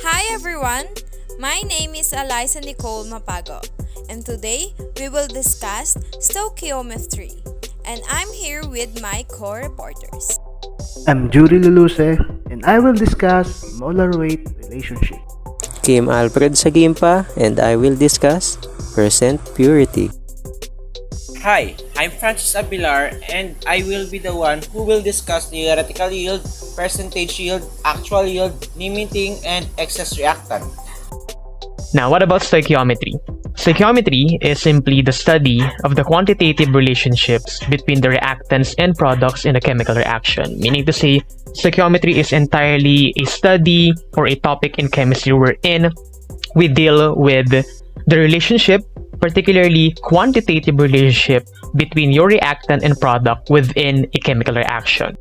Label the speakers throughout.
Speaker 1: Hi everyone, my name is Eliza Nicole Mapago, and today we will discuss stoichiometry, and I'm here with my co-reporters.
Speaker 2: I'm Judy Luluse, and I will discuss molar-weight relationship.
Speaker 3: Kim Alfred Sagimpa, and I will discuss percent purity.
Speaker 4: Hi, I'm Francis Abilar and I will be the one who will discuss the theoretical yield, percentage yield, actual yield, limiting, and excess reactant.
Speaker 5: Now, what about stoichiometry? Stoichiometry is simply the study of the quantitative relationships between the reactants and products in a chemical reaction. Meaning to say, stoichiometry is entirely a study or a topic in chemistry wherein we deal with the relationship, particularly quantitative relationship between your reactant and product within a chemical reaction.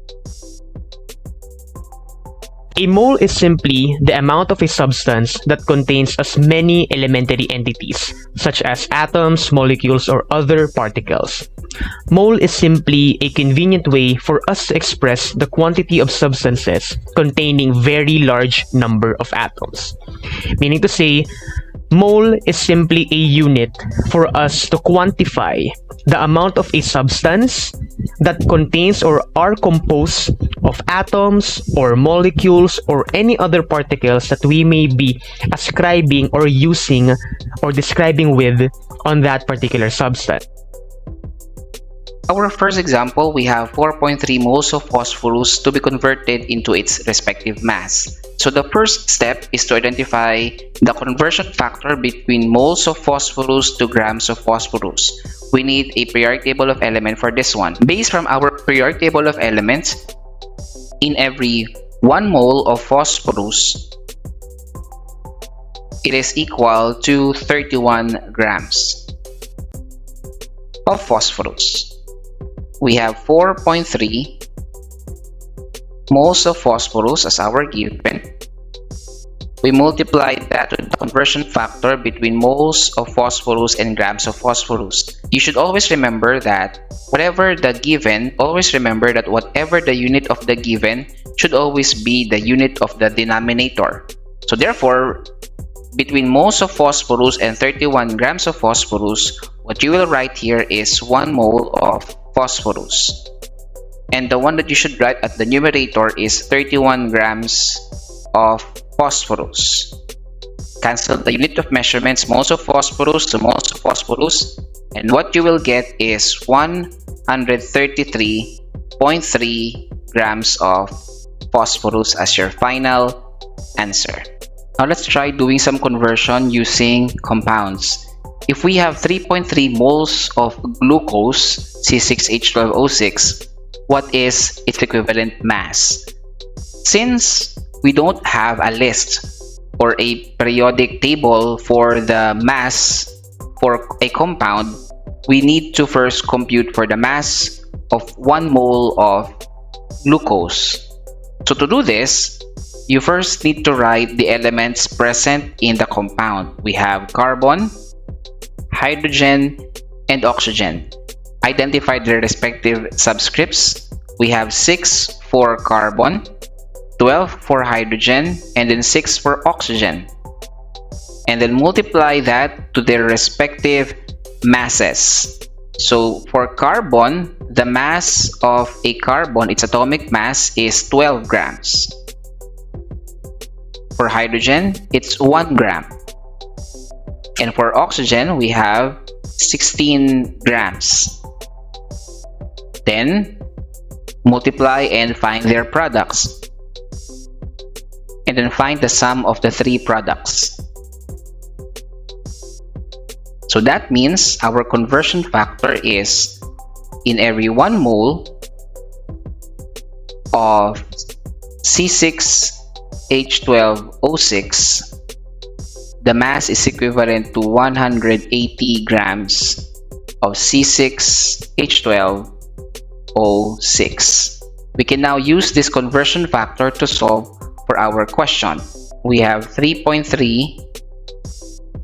Speaker 5: A mole is simply the amount of a substance that contains as many elementary entities, such as atoms, molecules, or other particles. Mole is simply a convenient way for us to express the quantity of substances containing very large number of atoms. Meaning to say, mole is simply a unit for us to quantify the amount of a substance that contains or are composed of atoms or molecules or any other particles that we may be ascribing or using or describing with on that particular substance.
Speaker 6: Our first example, we have 4.3 moles of phosphorus to be converted into its respective mass. So the first step is to identify the conversion factor between moles of phosphorus to grams of phosphorus. We need a periodic table of elements for this one. Based from our periodic table of elements, in every 1 mole of phosphorus, it is equal to 31 grams of phosphorus. We have 4.3 moles of phosphorus as our given. We multiply that with the conversion factor between moles of phosphorus and grams of phosphorus. You should always remember that whatever the given, always remember that whatever the unit of the given should always be the unit of the denominator. So therefore, between moles of phosphorus and 31 grams of phosphorus, what you will write here is 1 mole of phosphorus. And the one that you should write at the numerator is 31 grams of phosphorus. Cancel the unit of measurements, moles of phosphorus to moles of phosphorus, and what you will get is 133.3 grams of phosphorus as your final answer. Now let's try doing some conversion using compounds. If we have 3.3 moles of glucose, C6H12O6, what is its equivalent mass? Since we don't have a list or a periodic table for the mass for a compound, we need to first compute for the mass of 1 mole of glucose. So to do this, you first need to write the elements present in the compound. We have carbon, hydrogen, and oxygen. Identify their respective subscripts. We have 6 for carbon, 12 for hydrogen, and then 6 for oxygen. And then multiply that to their respective masses. So for carbon, the mass of a carbon, its atomic mass is 12 grams. For hydrogen, it's 1 gram. And for oxygen, we have 16 grams. Then, multiply and find their products. And then find the sum of the 3 products. So that means our conversion factor is in every 1 mole of C6H12O6, the mass is equivalent to 180 grams of C6H12O6. We can now use this conversion factor to solve for our question. We have 3.3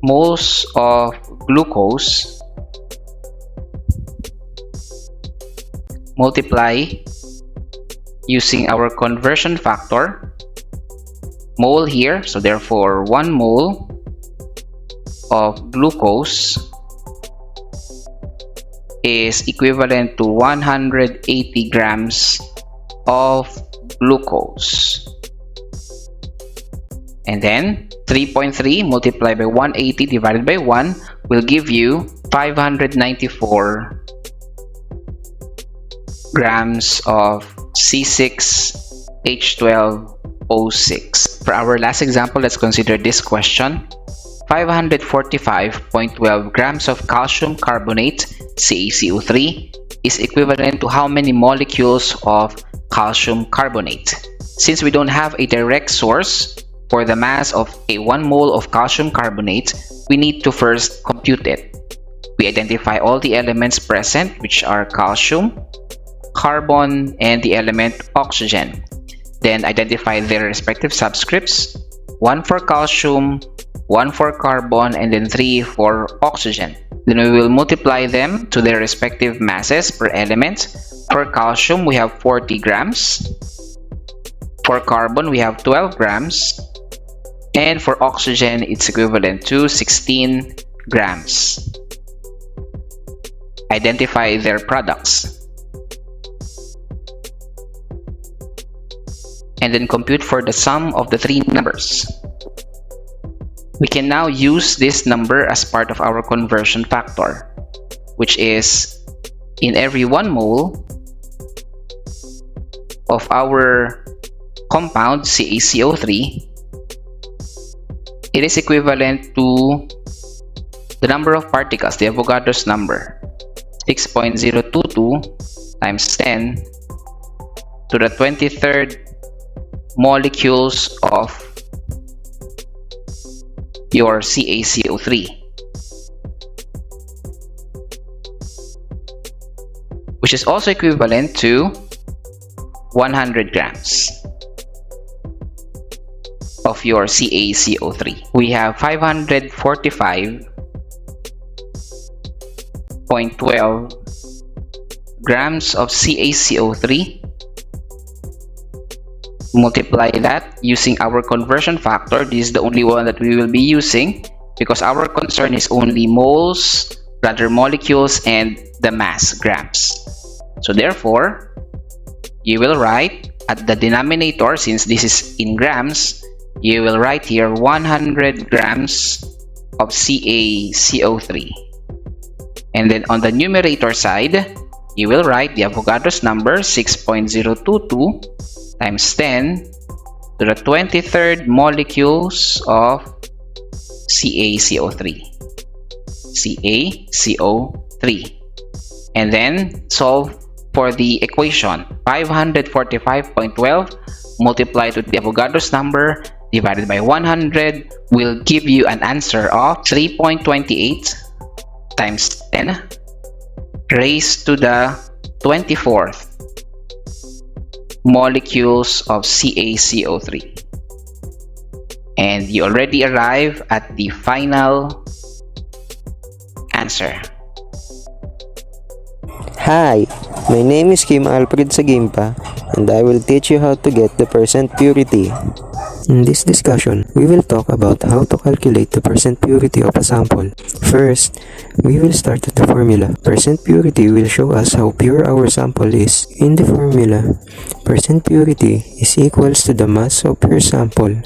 Speaker 6: moles of glucose multiply using our conversion factor mole here, so therefore 1 mole of glucose is equivalent to 180 grams of glucose. And then 3.3 multiplied by 180 divided by 1 will give you 594 grams of C6H12O6. For our last example, let's consider this question. 545.12 grams of calcium carbonate, CaCO3, is equivalent to how many molecules of calcium carbonate? Since we don't have a direct source for the mass of a 1 mole of calcium carbonate, we need to first compute it. We identify all the elements present, which are calcium, carbon, and the element oxygen. Then identify their respective subscripts, 1 for calcium, 1 for carbon, and then 3 for oxygen. Then we will multiply them to their respective masses per element. For calcium, we have 40 grams. For carbon, we have 12 grams. And for oxygen, it's equivalent to 16 grams. Identify their products. And then compute for the sum of the 3 numbers. We can now use this number as part of our conversion factor, which is in every 1 mole of our compound CaCO3, it is equivalent to the number of particles, the Avogadro's number, 6.022 times 10 to the 23rd molecules of your CaCO3, which is also equivalent to 100 grams of your CaCO3. We have 545.12 grams of CaCO3. Multiply that using our conversion factor. This is the only one that we will be using because our concern is only moles, rather molecules, and the mass, grams. So therefore, you will write at the denominator, since this is in grams, you will write here 100 grams of CaCO3. And then on the numerator side, you will write the Avogadro's number, 6.022 times 10 to the 23rd molecules of CaCO3. CaCO3. And then solve for the equation. 545.12 multiplied with the Avogadro's number divided by 100 will give you an answer of 3.28 times 10 raised to the 24th molecules of CaCO3. And you already arrive at the final answer.
Speaker 3: Hi, my name is Kim Alfred Sagimpa, and I will teach you how to get the percent purity. In this discussion, we will talk about how to calculate the percent purity of a sample. First, we will start with the formula. Percent purity will show us how pure our sample is. In the formula, percent purity is equals to the mass of pure sample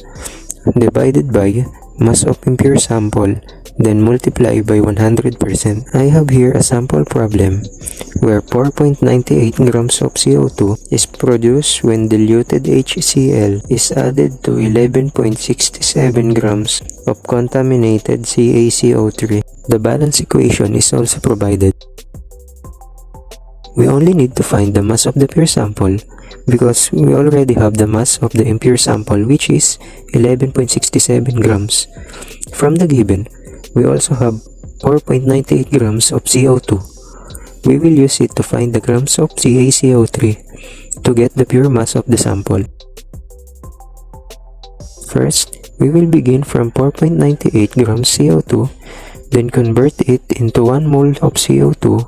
Speaker 3: divided by mass of impure sample, then multiply by 100%. I have here a sample problem where 4.98 grams of CO2 is produced when diluted HCl is added to 11.67 grams of contaminated CaCO3. The balance equation is also provided. We only need to find the mass of the pure sample because we already have the mass of the impure sample, which is 11.67 grams. From the given, we also have 4.98 grams of CO2. We will use it to find the grams of CaCO3 to get the pure mass of the sample. First, we will begin from 4.98 grams CO2, then convert it into 1 mole of CO2,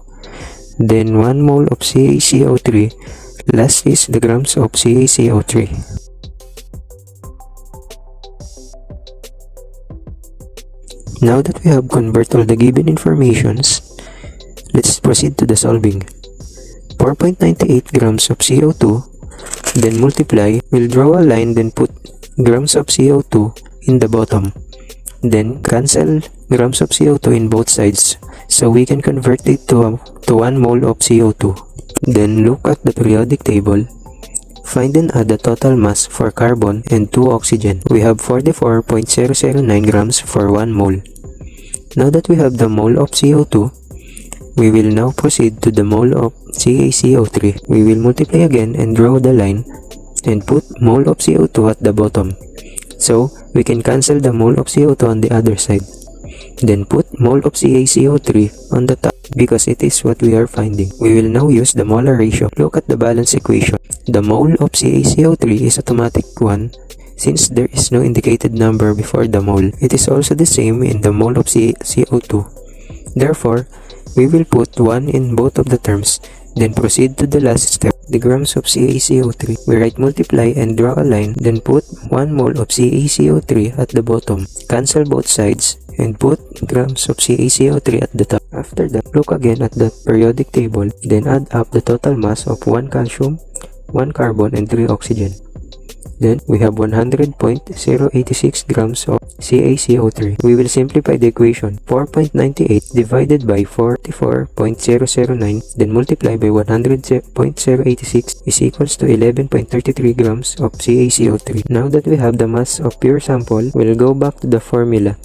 Speaker 3: then 1 mole of CaCO3. Last is the grams of CaCO3. Now that we have converted all the given informations, let's proceed to the solving. 4.98 grams of CO2, then multiply, we'll draw a line, then put grams of CO2 in the bottom. Then cancel grams of CO2 in both sides so we can convert it to 1 mole of CO2. Then look at the periodic table. Find and add the total mass for carbon and 2 oxygen. We have 44.009 grams for 1 mole. Now that we have the mole of CO2, we will now proceed to the mole of CaCO3. We will multiply again and draw the line and put mole of CO2 at the bottom. So, we can cancel the mole of CO2 on the other side. Then put mole of CaCO3 on the top because it is what we are finding. We will now use the molar ratio. Look at the balance equation. The mole of CaCO3 is automatic 1 since there is no indicated number before the mole. It is also the same in the mole of CO2. Therefore, we will put 1 in both of the terms, then proceed to the last step, the grams of CaCO3. We write multiply and draw a line, then put 1 mole of CaCO3 at the bottom. Cancel both sides and put grams of CaCO3 at the top. After that, look again at the periodic table, then add up the total mass of 1 calcium, 1 carbon, and 3 oxygen. Then we have 100.086 grams of CaCO3. We will simplify the equation. 4.98 divided by 44.009 then multiply by 100.086 is equals to 11.33 grams of CaCO3. Now that we have the mass of pure sample, we'll go back to the formula.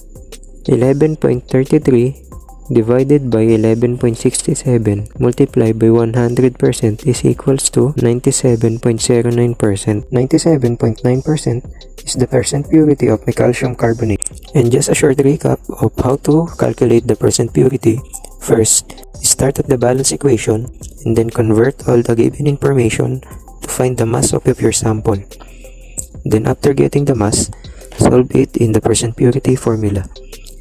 Speaker 3: 11.33 divided by 11.67 multiplied by 100% is equals to 97.09%. 97.9% is the percent purity of my calcium carbonate. And just a short recap of how to calculate the percent purity. First, start at the balance equation and then convert all the given information to find the mass of your sample. Then after getting the mass, solve it in the percent purity formula.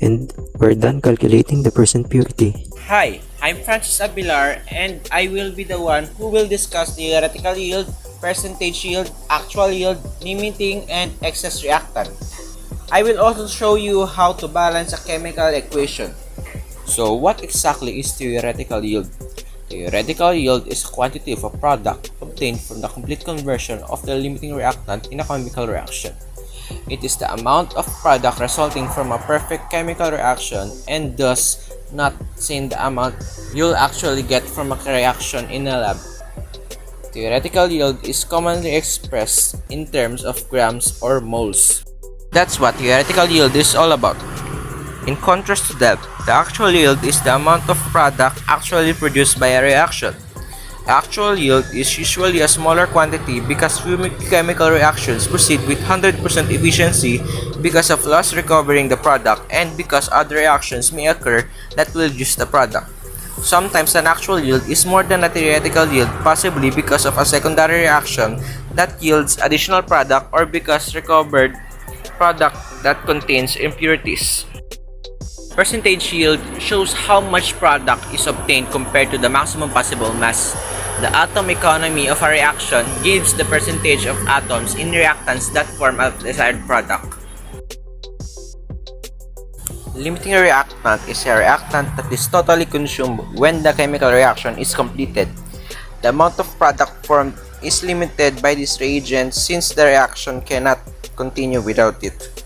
Speaker 3: And we're done calculating the percent purity.
Speaker 4: Hi, I'm Francis Abilar and I will be the one who will discuss the theoretical yield, percentage yield, actual yield, limiting, and excess reactant. I will also show you how to balance a chemical equation. So what exactly is theoretical yield? Theoretical yield is a quantity of a product obtained from the complete conversion of the limiting reactant in a chemical reaction. It is the amount of product resulting from a perfect chemical reaction and thus not saying the amount you'll actually get from a reaction in a lab. Theoretical yield is commonly expressed in terms of grams or moles. That's what theoretical yield is all about. In contrast to that, the actual yield is the amount of product actually produced by a reaction. Actual yield is usually a smaller quantity because chemical reactions proceed with 100% efficiency because of loss recovering the product and because other reactions may occur that will use the product. Sometimes an actual yield is more than a theoretical yield, possibly because of a secondary reaction that yields additional product or because recovered product that contains impurities. Percentage yield shows how much product is obtained compared to the maximum possible mass. The atom economy of a reaction gives the percentage of atoms in reactants that form a desired product. Limiting reactant is a reactant that is totally consumed when the chemical reaction is completed. The amount of product formed is limited by this reagent since the reaction cannot continue without it.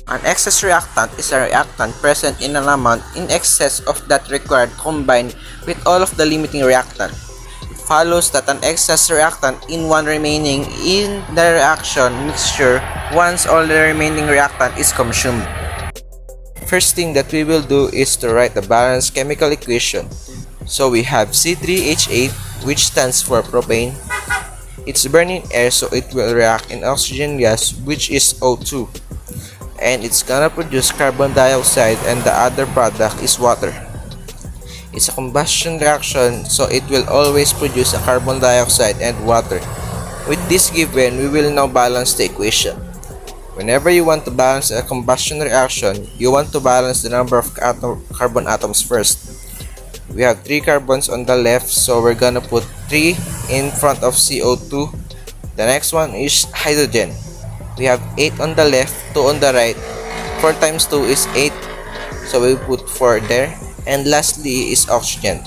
Speaker 4: An excess reactant is a reactant present in an amount in excess of that required combined with all of the limiting reactant. It follows that an excess reactant in one remaining in the reaction mixture once all the remaining reactant is consumed. First thing that we will do is to write the balanced chemical equation. So we have C3H8, which stands for propane. It's burning air, so it will react in oxygen gas, which is O2. And it's gonna produce carbon dioxide, and the other product is water. It's a combustion reaction, so it will always produce a carbon dioxide and water. With this given, we will now balance the equation. Whenever you want to balance a combustion reaction, you want to balance the number of carbon atoms first. We have 3 carbons on the left, so we're gonna put 3 in front of CO2. The next one is hydrogen. We have 8 on the left, 2 on the right. 4 times 2 is 8. So we put 4 there. And lastly is oxygen.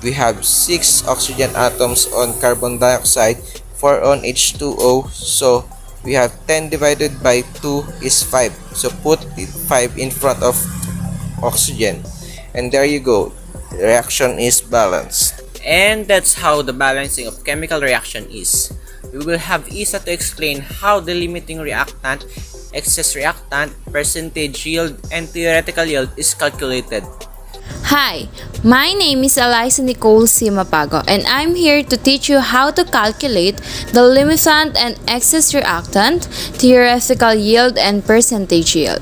Speaker 4: We have 6 oxygen atoms on carbon dioxide, 4 on H2O. So we have 10 divided by 2 is 5. So put 5 in front of oxygen. And there you go. The reaction is balanced. And that's how the balancing of chemical reaction is. We will have Isa to explain how the limiting reactant, excess reactant, percentage yield, and theoretical yield is calculated.
Speaker 1: Hi, my name is Eliza Nicole Simapago, and I'm here to teach you how to calculate the limitant and excess reactant, theoretical yield, and percentage yield.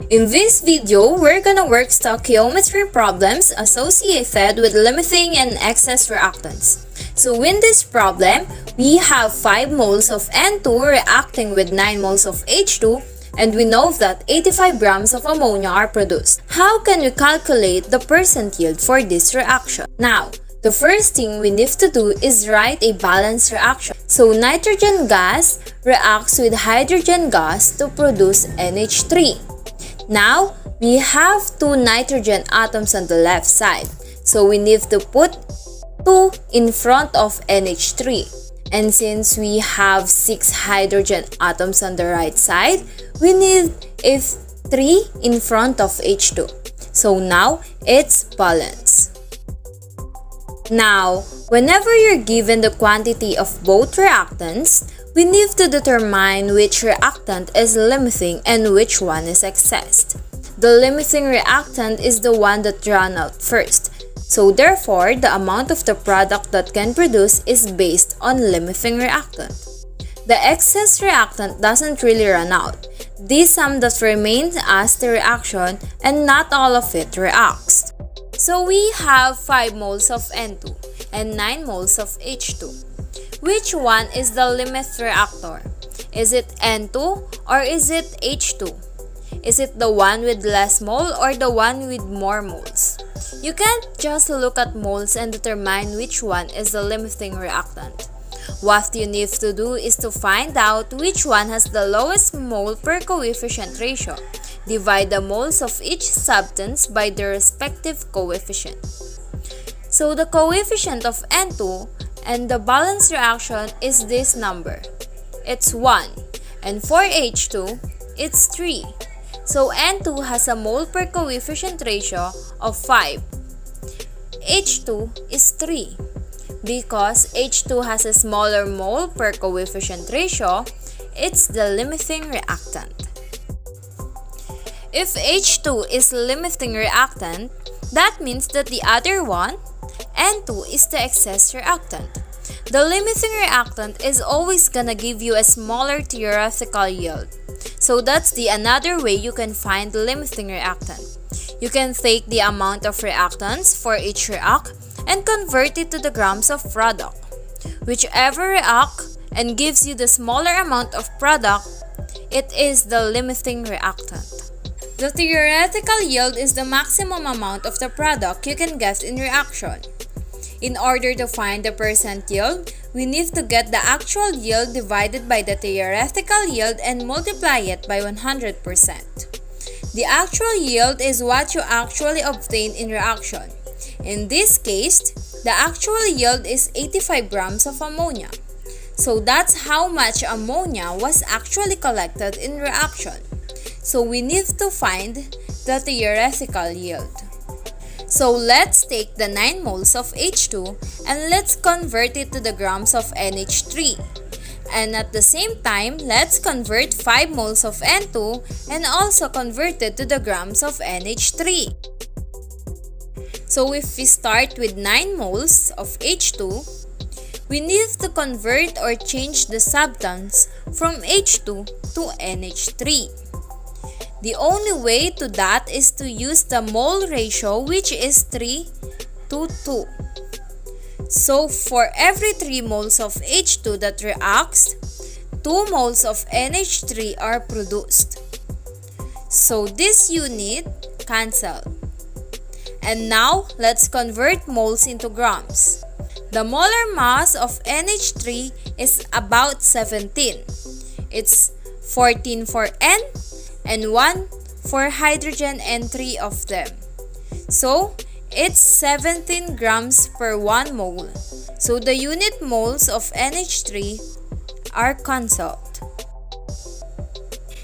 Speaker 1: In this video, we're gonna work stoichiometry problems associated with limiting and excess reactants. So in this problem, we have 5 moles of N2 reacting with 9 moles of H2, and we know that 85 grams of ammonia are produced. How can we calculate the percent yield for this reaction? Now, the first thing we need to do is write a balanced reaction. So nitrogen gas reacts with hydrogen gas to produce NH3. Now, we have 2 nitrogen atoms on the left side. So we need to put 2 in front of NH3. And since we have 6 hydrogen atoms on the right side, we need a 3 in front of H2. So now, it's balanced. Now, whenever you're given the quantity of both reactants, we need to determine which reactant is limiting and which one is excess. The limiting reactant is the one that ran out first. So therefore, the amount of the product that can produce is based on limiting reactant. The excess reactant doesn't really run out. This sum that remains as the reaction and not all of it reacts. So we have 5 moles of N2 and 9 moles of H2. Which one is the limit reactor? Is it N2 or is it H2? Is it the one with less mole or the one with more moles? You can't just look at moles and determine which one is the limiting reactant. What you need to do is to find out which one has the lowest mole per coefficient ratio. Divide the moles of each substance by their respective coefficient. So the coefficient of N2 and the balanced reaction is this number. It's 1. And for H2, it's 3. So N2 has a mole per coefficient ratio of 5. H2 is 3. Because H2 has a smaller mole per coefficient ratio, it's the limiting reactant. If H2 is limiting reactant, that means that the other one, N2, is the excess reactant. The limiting reactant is always gonna give you a smaller theoretical yield. So that's the another way you can find the limiting reactant. You can take the amount of reactants for each react and convert it to the grams of product. Whichever react and gives you the smaller amount of product, it is the limiting reactant. The theoretical yield is the maximum amount of the product you can get in reaction. In order to find the percent yield, we need to get the actual yield divided by the theoretical yield and multiply it by 100%. The actual yield is what you actually obtain in reaction. In this case, the actual yield is 85 grams of ammonia. So that's how much ammonia was actually collected in reaction. So we need to find the theoretical yield. So let's take the 9 moles of H2 and let's convert it to the grams of NH3. And at the same time, let's convert 5 moles of N2 and also convert it to the grams of NH3. So if we start with 9 moles of H2, we need to convert or change the substance from H2 to NH3. The only way to that is to use the mole ratio, which is 3 to 2. So for every 3 moles of H2 that reacts, 2 moles of NH3 are produced. So this unit cancel. And now let's convert moles into grams. The molar mass of NH3 is about 17. It's 14 for N and 1 for hydrogen and 3 of them. So, it's 17 grams per 1 mole. So, the unit moles of NH3 are consult.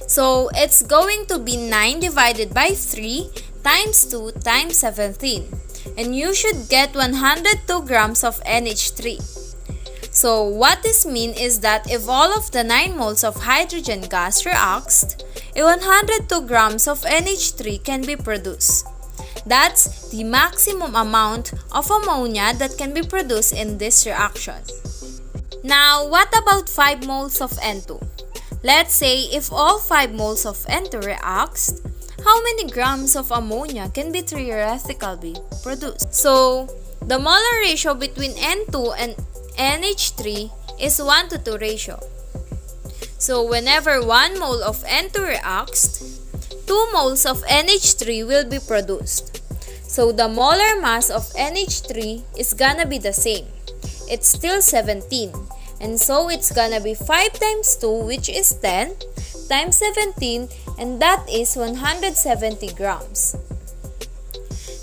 Speaker 1: So, it's going to be 9 divided by 3 times 2 times 17. And you should get 102 grams of NH3. So, what this means is that if all of the 9 moles of hydrogen gas reacts, 102 grams of NH3 can be produced. That's the maximum amount of ammonia that can be produced in this reaction. Now, what about 5 moles of N2? Let's say if all 5 moles of N2 reacts, how many grams of ammonia can be theoretically produced? So, the molar ratio between N2 and NH3 is 1 to 2 ratio. So, whenever 1 mole of N2 reacts, 2 moles of NH3 will be produced. So, the molar mass of NH3 is gonna be the same. It's still 17. And so, it's gonna be 5 times 2, which is 10, times 17, and that is 170 grams.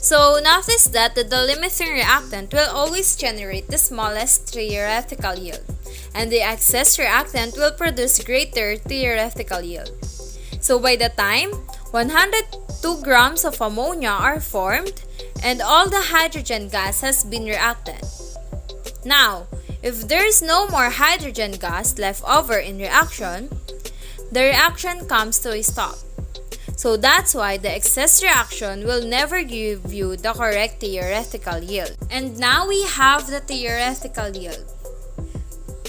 Speaker 1: So, notice that the delimiting reactant will always generate the smallest theoretical yield, and the excess reactant will produce greater theoretical yield. So, by the time 102 grams of ammonia are formed, and all the hydrogen gas has been reacted. Now, if there is no more hydrogen gas left over in reaction, the reaction comes to a stop. So that's why the excess reaction will never give you the correct theoretical yield. And now we have the theoretical yield.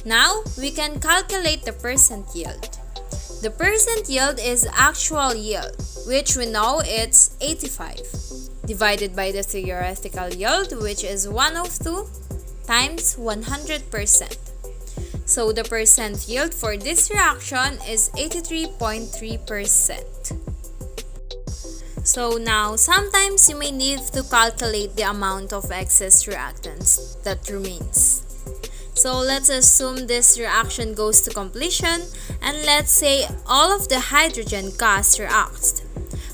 Speaker 1: Now we can calculate the percent yield. The percent yield is actual yield, which we know it's 85, divided by the theoretical yield, which is 102 times 100%. So the percent yield for this reaction is 83.3%. So now, sometimes you may need to calculate the amount of excess reactants that remains. So let's assume this reaction goes to completion, and let's say all of the hydrogen gas reacts.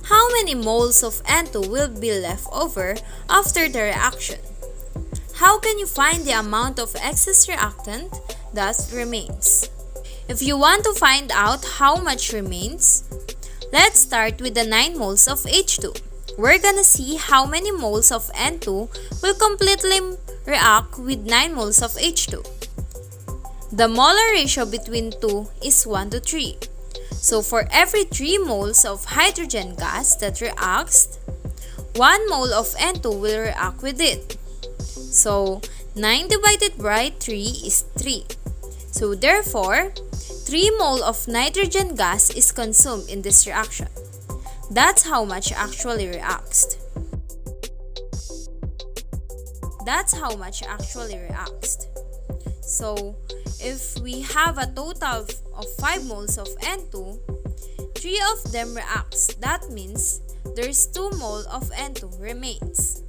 Speaker 1: How many moles of N2 will be left over after the reaction? How can you find the amount of excess reactant that remains? If you want to find out how much remains, let's start with the 9 moles of H2. We're gonna see how many moles of N2 will completely react with 9 moles of H2. The molar ratio between 2 is 1 to 3. So for every 3 moles of hydrogen gas that reacts, 1 mole of N2 will react with it. So 9 divided by 3 is 3. So therefore, 3 mole of nitrogen gas is consumed in this reaction. That's how much actually reacts. So, if we have a total of 5 moles of N2, 3 of them reacts. That means there's 2 mole of N2 remains.